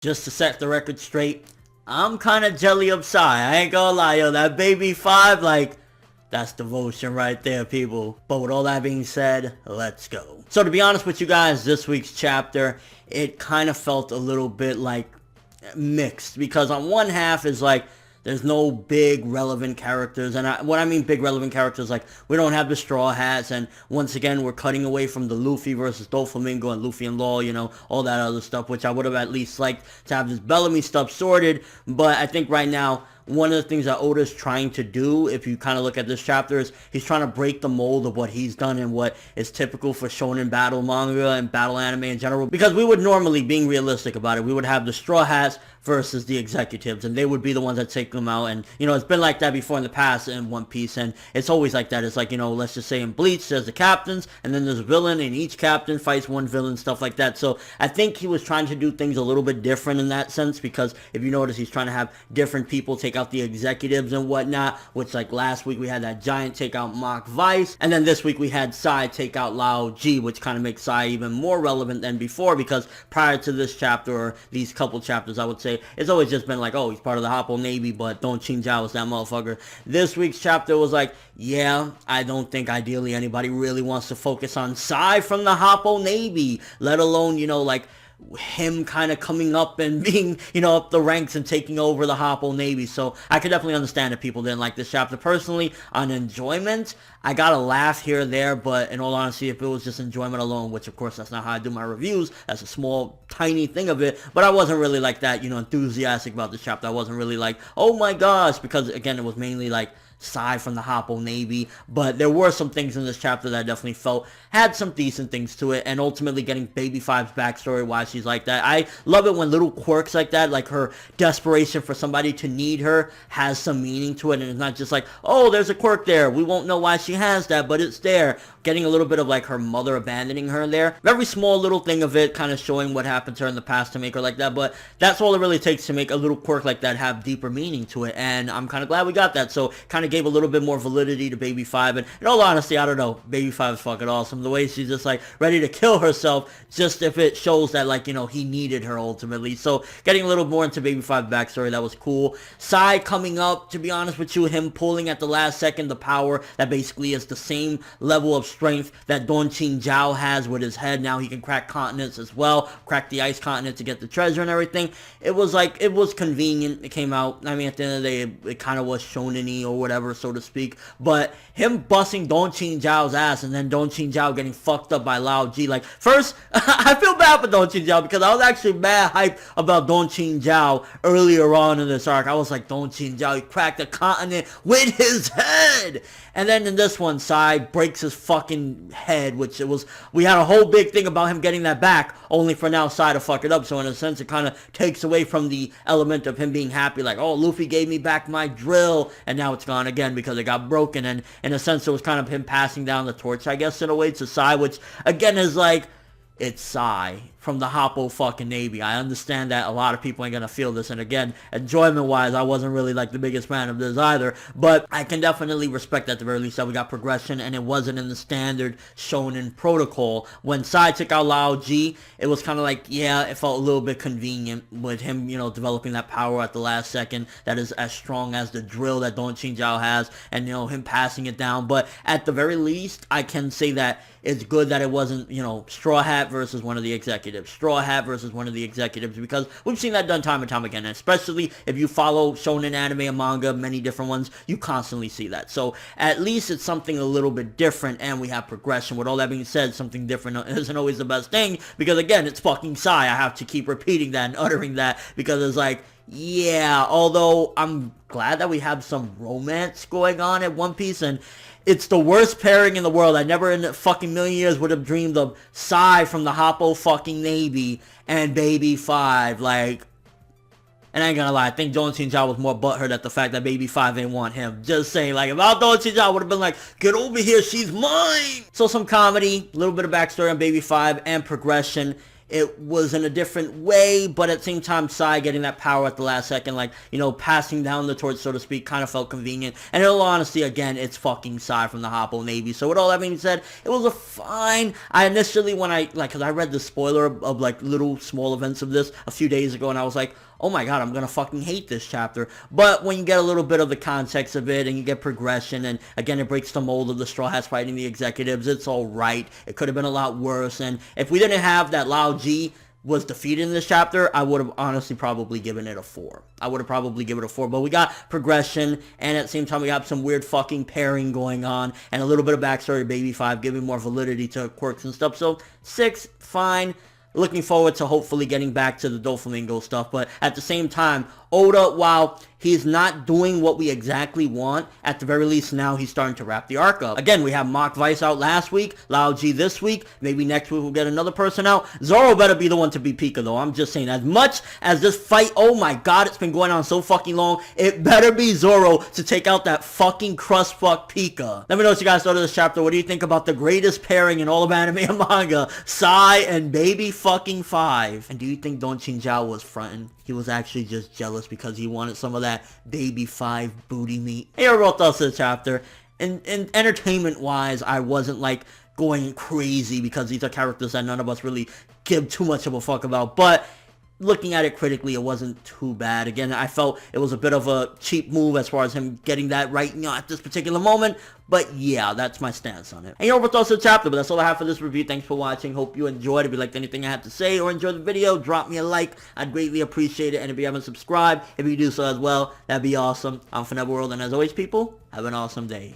Just to set the record straight, I'm kind of jelly of Psy. I ain't gonna lie, yo. That baby 5, like, that's devotion right there, people. But with all that being said, let's go. So to be honest with you guys, this week's chapter, it kind of felt a little bit like mixed. Because on one half is like, there's no big relevant characters, and what I mean big relevant characters, like, we don't have the Straw Hats, and once again, we're cutting away from the Luffy versus Doflamingo and Luffy and Law, you know, all that other stuff, which I would have at least liked to have this Bellamy stuff sorted, but I think right now, one of the things that Oda's trying to do, if you kind of look at this chapter, is he's trying to break the mold of what he's done and what is typical for shonen battle manga and battle anime in general. Because we would normally, being realistic about it, we would have the Straw Hats versus the executives, and they would be the ones that take them out. And, you know, it's been like that before in the past in One Piece, and it's always like that. It's like, you know, let's just say in Bleach, there's the captains, and then there's a villain, and each captain fights one villain, stuff like that. So I think he was trying to do things a little bit different in that sense, because if you notice, he's trying to have different people take out the executives and whatnot, which, like, last week we had that giant take out Mock Vice, and then this week we had Psy take out Lao G, which kind of makes Psy even more relevant than before, because prior to this chapter, or these couple chapters, I would say, it's always just been like, oh, he's part of the Hoppo Navy, but Don Chinjao is that motherfucker. This week's chapter was like, yeah, I don't think ideally anybody really wants to focus on Psy from the Hoppo Navy, let alone, you know, like, him kind of coming up and being, you know, up the ranks and taking over the Hoppo Navy. So I could definitely understand if people didn't like this chapter. Personally, on enjoyment, I got a laugh here or there, but in all honesty, if it was just enjoyment alone, which of course that's not how I do my reviews, that's a small, tiny thing of it, but I wasn't really like that, you know, enthusiastic about this chapter. I wasn't really like, oh my gosh, because again, it was mainly like Psy from the Hoppo Navy, but there were some things in this chapter that I definitely felt had some decent things to it, and ultimately getting Baby Five's backstory, why she's like that. I love it when little quirks like that, like her desperation for somebody to need her, has some meaning to it, and it's not just like, oh, there's a quirk there, we won't know why she has that, but it's there. Getting a little bit of like her mother abandoning her there. Very small little thing of it, kind of showing what happened to her in the past to make her like that, but that's all it really takes to make a little quirk like that have deeper meaning to it, and I'm kind of glad we got that. So kind of gave a little bit more validity to Baby Five, and in all honesty, I don't know, Baby Five is fucking awesome. The way she's just like ready to kill herself, just if it shows that, like, you know, he needed her ultimately. So getting a little more into Baby Five backstory, that was cool. Psy coming up, to be honest with you, him pulling at the last second the power that basically is the same level of strength that Don Chinjao has with his head. Now he can crack continents as well, crack the ice continent to get the treasure and everything. It was like, it was convenient. It came out, I mean, at the end of the day, it kind of was shonen-y or whatever, so to speak, but him busting Don Chinjao's ass and then Don Chinjao getting fucked up by Lao G, like, first, I feel bad for Don Chinjao because I was actually mad hype about Don Chinjao earlier on in this arc. I was like, Don Chinjao, he cracked the continent with his head, and then in this one, Psy breaks his fucking head, which it was, we had a whole big thing about him getting that back, only for now Psy to fuck it up, so in a sense, it kind of takes away from the element of him being happy, like, oh, Luffy gave me back my drill, and now it's gone again because it got broken, and in a sense, it was kind of him passing down the torch, I guess, in a way, to Psy, which, again, is like, it's Psy from the Hoppo fucking Navy. I understand that a lot of people ain't gonna feel this, and again, enjoyment-wise, I wasn't really like the biggest fan of this either, but I can definitely respect at the very least that we got progression, and it wasn't in the standard shonen protocol. When Psy took out Lao G, it was kind of like, yeah, it felt a little bit convenient with him, you know, developing that power at the last second that is as strong as the drill that Don Chinjao has, and, you know, him passing it down, but at the very least, I can say that it's good that it wasn't, you know, Straw Hat versus one of the executives, Straw Hat versus one of the executives, because we've seen that done time and time again, and especially if you follow shonen anime and manga, many different ones, you constantly see that. So at least it's something a little bit different, and we have progression. With all that being said, something different isn't always the best thing, because again, it's fucking Psy. I have to keep repeating that and uttering that, because it's like, yeah, although I'm glad that we have some romance going on at One Piece, and it's the worst pairing in the world. I never in a fucking million years would have dreamed of Psy from the Hoppo fucking Navy and Baby Five. Like, and I ain't gonna lie, I think Don Chinjao was more butthurt at the fact that Baby Five ain't want him. Just saying, like, if I Don Chinjao, I would have been like, get over here, she's mine! So some comedy, a little bit of backstory on Baby Five, and progression. it was in a different way, but at the same time, Sai getting that power at the last second, like, you know, passing down the torch, so to speak, kind of felt convenient. And in all honesty, again, it's fucking Sai from the Hoppo Navy. So with all that being said, it was a fine. I initially, when I, like, because I read the spoiler of, like, little small events of this a few days ago, and I was like, oh my god, I'm gonna fucking hate this chapter. But when you get a little bit of the context of it, and you get progression, and again, it breaks the mold of the Straw Hats fighting the executives, it's alright. It could have been a lot worse, and if we didn't have that Lao G was defeated in this chapter, I would have honestly probably given it a 4. I would have probably given it a 4, but we got progression, and at the same time, we got some weird fucking pairing going on, and a little bit of backstory of Baby 5, giving more validity to quirks and stuff, so 6, fine. Looking forward to hopefully getting back to the Doflamingo stuff, but at the same time, Oda, while he's not doing what we exactly want, at the very least now he's starting to wrap the arc up. Again, we have Mach Vice out last week, Lao G this week, maybe next week we'll get another person out. Zoro better be the one to beat Pika though, I'm just saying, as much as this fight, oh my god, it's been going on so fucking long, it better be Zoro to take out that fucking crust fuck Pika. Let me know what you guys thought of this chapter. What do you think about the greatest pairing in all of anime and manga, Sai and Baby fucking 5? And do you think Don Chinjao was fronting? He was actually just jealous because he wanted some of that Baby 5 booty meat. Hey, I wrote us the chapter. And entertainment-wise, I wasn't, like, going crazy because these are characters that none of us really give too much of a fuck about. But looking at it critically, it wasn't too bad. Again, I felt it was a bit of a cheap move as far as him getting that right, you know, at this particular moment. But yeah, that's my stance on it. And you know, also the chapter, but that's all I have for this review. Thanks for watching. Hope you enjoyed. If you liked anything I had to say or enjoyed the video, drop me a like. I'd greatly appreciate it. And if you haven't subscribed, if you do so as well, that'd be awesome. I'm ForneverWorld, and as always, people, have an awesome day.